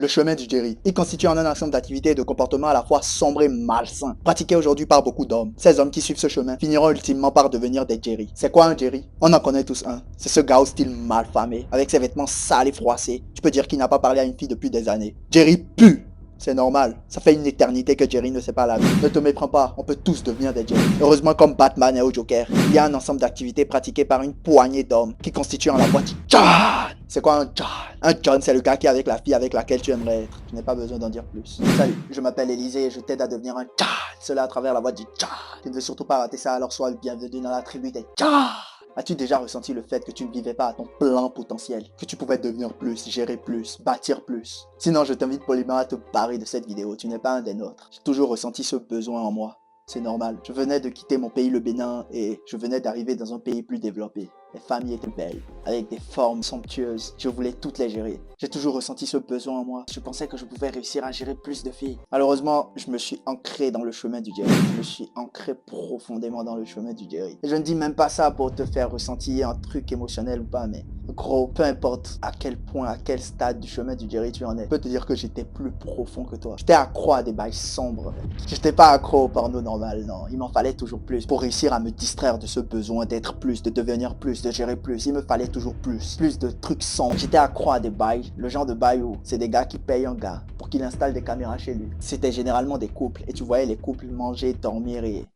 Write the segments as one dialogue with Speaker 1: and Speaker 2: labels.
Speaker 1: Le chemin du Jerry. Il constitue un ensemble d'activités et de comportements à la fois sombres et malsains, pratiqués aujourd'hui par beaucoup d'hommes. Ces hommes qui suivent ce chemin finiront ultimement par devenir des Jerry. C'est quoi un Jerry? On en connaît tous un. C'est ce gars au style malfamé, avec ses vêtements sales et froissés. Tu peux dire qu'il n'a pas parlé à une fille depuis des années. Jerry pue! C'est normal. Ça fait une éternité que Jerry ne sait pas laver. Ne te méprends pas, on peut tous devenir des Jerry. Heureusement, comme Batman et au Joker, il y a un ensemble d'activités pratiquées par une poignée d'hommes qui constituent en la boîte du John. C'est quoi un John? Un John, c'est le gars qui est avec la fille avec laquelle tu aimerais être. Je n'ai pas besoin d'en dire plus. Salut, je m'appelle Élisée et je t'aide à devenir un John. Cela à travers la voix du John. Tu ne veux surtout pas rater ça, alors sois le bienvenu dans la tribu des John. As-tu déjà ressenti le fait que tu ne vivais pas à ton plein potentiel? Que tu pouvais devenir plus, gérer plus, bâtir plus? Sinon, je t'invite poliment à te barrer de cette vidéo, tu n'es pas un des nôtres. J'ai toujours ressenti ce besoin en moi. C'est normal. Je venais de quitter mon pays, le Bénin, et je venais d'arriver dans un pays plus développé. Les familles étaient belles, avec des formes somptueuses. Je voulais toutes les gérer. J'ai toujours ressenti ce besoin en moi. Je pensais que je pouvais réussir à gérer plus de filles. Malheureusement, je me suis ancré dans le chemin du Jerry. Je me suis ancré profondément dans le chemin du Jerry. Et je ne dis même pas ça pour te faire ressentir un truc émotionnel ou pas, mais gros, peu importe à quel point, à quel stade du chemin du Jerry tu en es, je peux te dire que j'étais plus profond que toi. J'étais accro à des bails sombres. J'étais pas accro au porno normal, non. Il m'en fallait toujours plus pour réussir à me distraire de ce besoin d'être plus, de devenir plus, de gérer plus. Il me fallait toujours plus. Plus de trucs sombres. J'étais accro à des bails. Le genre de bail où c'est des gars qui payent un gars pour qu'il installe des caméras chez lui. C'était généralement des couples. Et tu voyais les couples manger, dormir et...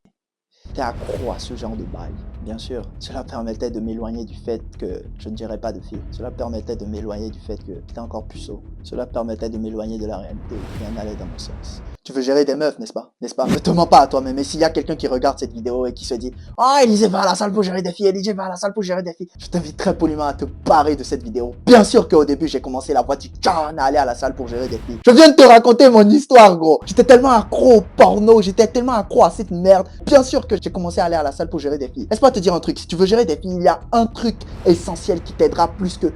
Speaker 1: J'étais accro à ce genre de bail. Bien sûr, cela permettait de m'éloigner du fait que je ne dirais pas de filles. Cela permettait de m'éloigner du fait que j'étais encore puceau. Cela permettait de m'éloigner de la réalité. Rien n'allait dans mon sens. Tu veux gérer des meufs, n'est-ce pas? N'est-ce pas? Ne te mens pas à toi-même. Mais s'il y a quelqu'un qui regarde cette vidéo et qui se dit « Ah, Élisée va à la salle pour gérer des filles, Élisée va à la salle pour gérer des filles », je t'invite très poliment à te barrer de cette vidéo. Bien sûr qu'au début, j'ai commencé la voie du John à aller à la salle pour gérer des filles. Je viens de te raconter mon histoire, gros. J'étais tellement accro au porno, j'étais tellement accro à cette merde. Bien sûr que j'ai commencé à aller à la salle pour gérer des filles. Laisse-moi te dire un truc. Si tu veux gérer des filles, il y a un truc essentiel qui t'aidera plus que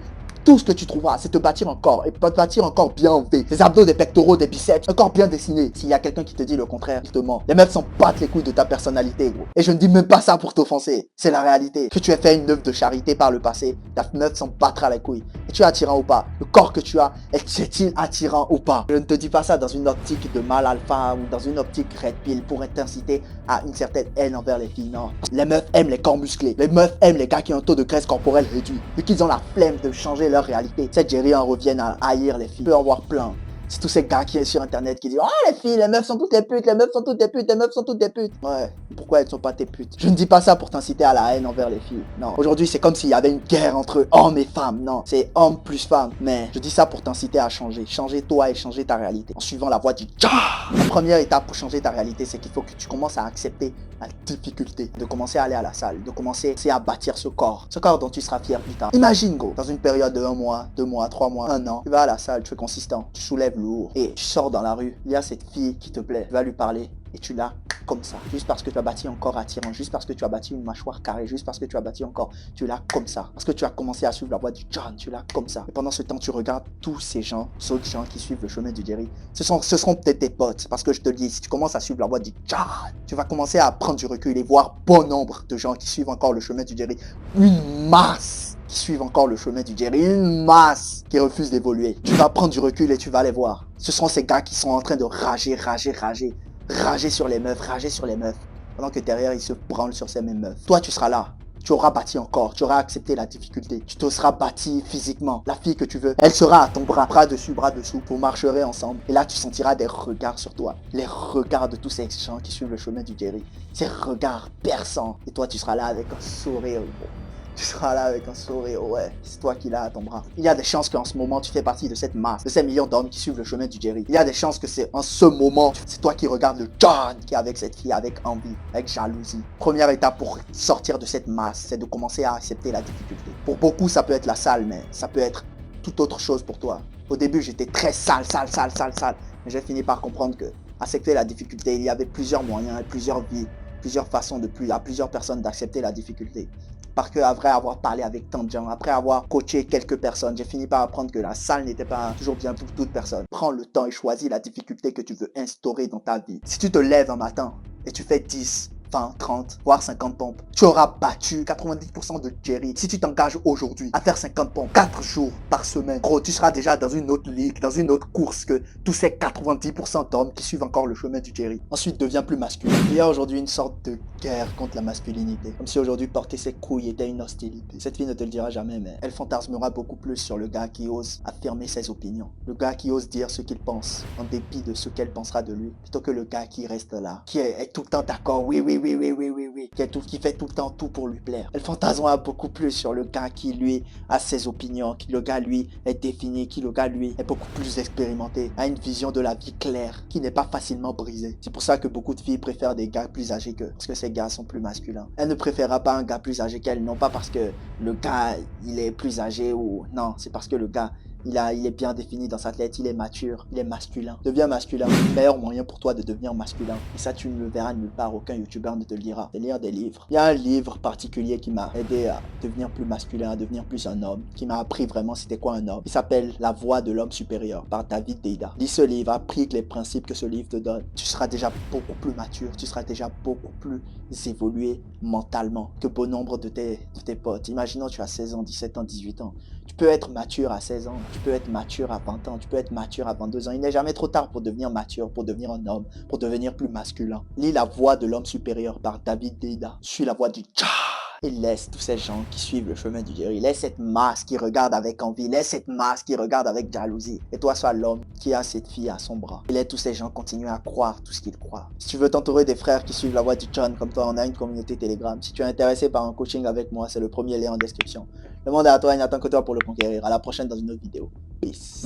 Speaker 1: tout ce que tu trouveras, c'est te bâtir un corps, et te bâtir un corps bien fait. Des abdos, des pectoraux, des biceps, un corps bien dessiné. S'il y a quelqu'un qui te dit le contraire, il te ment. Les meufs s'en battent les couilles de ta personnalité, gros. Et je ne dis même pas ça pour t'offenser. C'est la réalité. Que tu aies fait une œuvre de charité par le passé, ta meuf s'en battra les couilles. Et tu es attirant ou pas? Le corps que tu as, est-il attirant ou pas? Je ne te dis pas ça dans une optique de mal alpha ou dans une optique red pill pour t'inciter à une certaine haine envers les filles, non. Les meufs aiment les corps musclés. Les meufs aiment les gars qui ont un taux de graisse corporelle réduit. Et qu'ils ont la flemme de changer leur réalité. Ces Jerry en reviennent à haïr les filles. Il peut en voir plein. C'est tous ces gars qui sont sur internet qui disent « Oh les filles, les meufs sont toutes des putes, les meufs sont toutes des putes, les meufs sont toutes des putes ». Ouais, pourquoi elles sont pas tes putes? Je ne dis pas ça pour t'inciter à la haine envers les filles. Non, aujourd'hui c'est comme s'il y avait une guerre entre hommes et femmes. Non, c'est homme plus femme. Mais je dis ça pour t'inciter à changer. Changer toi et changer ta réalité. En suivant la voie du Jah. La première étape pour changer ta réalité, c'est qu'il faut que tu commences à accepter la difficulté. De commencer à aller à la salle. De commencer à bâtir ce corps. Ce corps dont tu seras fier plus tard. Imagine go, dans une période de 1 mois, 2 mois, 3 mois, 1 an, tu vas à la salle, tu es consistant, tu soulèves lourd et tu sors dans la rue, il y a cette fille qui te plaît, tu vas lui parler et tu l'as comme ça, juste parce que tu as bâti un corps attirant, juste parce que tu as bâti une mâchoire carrée, juste parce que tu as bâti un corps, tu l'as comme ça, parce que tu as commencé à suivre la voie du John, tu l'as comme ça. Et pendant ce temps, tu regardes tous ces gens, ces autres gens qui suivent le chemin du Jerry, ce seront peut-être tes potes, parce que je te le dis, si tu commences à suivre la voie du John, tu vas commencer à prendre du recul et voir bon nombre de gens qui suivent encore le chemin du Jerry, une masse qui suivent encore le chemin du Jerry, une masse qui refuse d'évoluer. Tu vas prendre du recul et tu vas les voir. Ce sont ces gars qui sont en train de rager sur les meufs, pendant que derrière ils se branlent sur ces mêmes meufs. Toi tu seras là. Tu auras bâti encore, tu auras accepté la difficulté, tu te seras bâti physiquement. La fille que tu veux, elle sera à ton bras dessus, bras dessous, vous marcherez ensemble. Et là, tu sentiras des regards sur toi. Les regards de tous ces gens qui suivent le chemin du Jerry. Ces regards perçants. Et toi, tu seras là avec un sourire, gros. Tu seras là avec un sourire, ouais, c'est toi qui l'as à ton bras. Il y a des chances qu'en ce moment, tu fais partie de cette masse, de ces millions d'hommes qui suivent le chemin du Jerry. Il y a des chances que c'est en ce moment, c'est toi qui regardes le John qui est avec cette fille, avec envie, avec jalousie. Première étape pour sortir de cette masse, c'est de commencer à accepter la difficulté. Pour beaucoup, ça peut être la salle, mais ça peut être toute autre chose pour toi. Au début, j'étais très sale. Mais j'ai fini par comprendre que accepter la difficulté, il y avait plusieurs moyens, plusieurs vies, plusieurs façons à plusieurs personnes d'accepter la difficulté. Parce qu'après avoir parlé avec tant de gens, après avoir coaché quelques personnes, j'ai fini par apprendre que la salle n'était pas toujours bien pour toute personne. Prends le temps et choisis la difficulté que tu veux instaurer dans ta vie. Si tu te lèves un matin et tu fais 10, 20, 30, voire 50 pompes. Tu auras battu 90% de Jerry. Si tu t'engages aujourd'hui à faire 50 pompes 4 jours par semaine, gros, tu seras déjà dans une autre ligue, dans une autre course que tous ces 90% d'hommes qui suivent encore le chemin du Jerry. Ensuite, deviens plus masculin. Il y a aujourd'hui une sorte de guerre contre la masculinité. Comme si aujourd'hui porter ses couilles était une hostilité. Cette fille ne te le dira jamais, mais elle fantasmera beaucoup plus sur le gars qui ose affirmer ses opinions. Le gars qui ose dire ce qu'il pense, en dépit de ce qu'elle pensera de lui, plutôt que le gars qui reste là, qui est tout le temps d'accord, oui, qui fait tout le temps tout pour lui plaire. Elle fantasmera beaucoup plus sur le gars qui, lui, a ses opinions, qui, le gars, lui, est défini, qui, le gars, lui, est beaucoup plus expérimenté, a une vision de la vie claire, qui n'est pas facilement brisée. C'est pour ça que beaucoup de filles préfèrent des gars plus âgés qu'eux, parce que ces gars sont plus masculins. Elle ne préférera pas un gars plus âgé qu'elle, non pas parce que le gars, il est plus âgé ou... Non, c'est parce que le gars, il est bien défini dans sa tête, il est mature, il est masculin. Deviens masculin. Le meilleur moyen pour toi de devenir masculin. Et ça, tu ne le verras nulle part, aucun youtubeur ne te le dira. C'est lire des livres. Il y a un livre particulier qui m'a aidé à devenir plus masculin, à devenir plus un homme, qui m'a appris vraiment c'était quoi un homme. Il s'appelle La Voix de l'homme supérieur par David Deida. Lis ce livre, applique les principes que ce livre te donne. Tu seras déjà beaucoup plus mature, tu seras déjà beaucoup plus évolué mentalement que bon nombre de tes potes. Imaginons tu as 16 ans, 17 ans, 18 ans. Tu peux être mature à 16 ans, tu peux être mature à 20 ans, tu peux être mature à 22 ans. Il n'est jamais trop tard pour devenir mature, pour devenir un homme, pour devenir plus masculin. Lis La Voix de l'homme supérieur par David Deida. Suis la voix du Tcha. Et laisse tous ces gens qui suivent le chemin du Jerry. Laisse cette masse qui regarde avec envie. Laisse cette masse qui regarde avec jalousie. Et toi, sois l'homme qui a cette fille à son bras. Et laisse tous ces gens continuer à croire tout ce qu'ils croient. Si tu veux t'entourer des frères qui suivent la voie du John comme toi, on a une communauté Telegram. Si tu es intéressé par un coaching avec moi, c'est le premier lien en description. Le monde est à toi, il n'attend que toi pour le conquérir. À la prochaine dans une autre vidéo. Peace.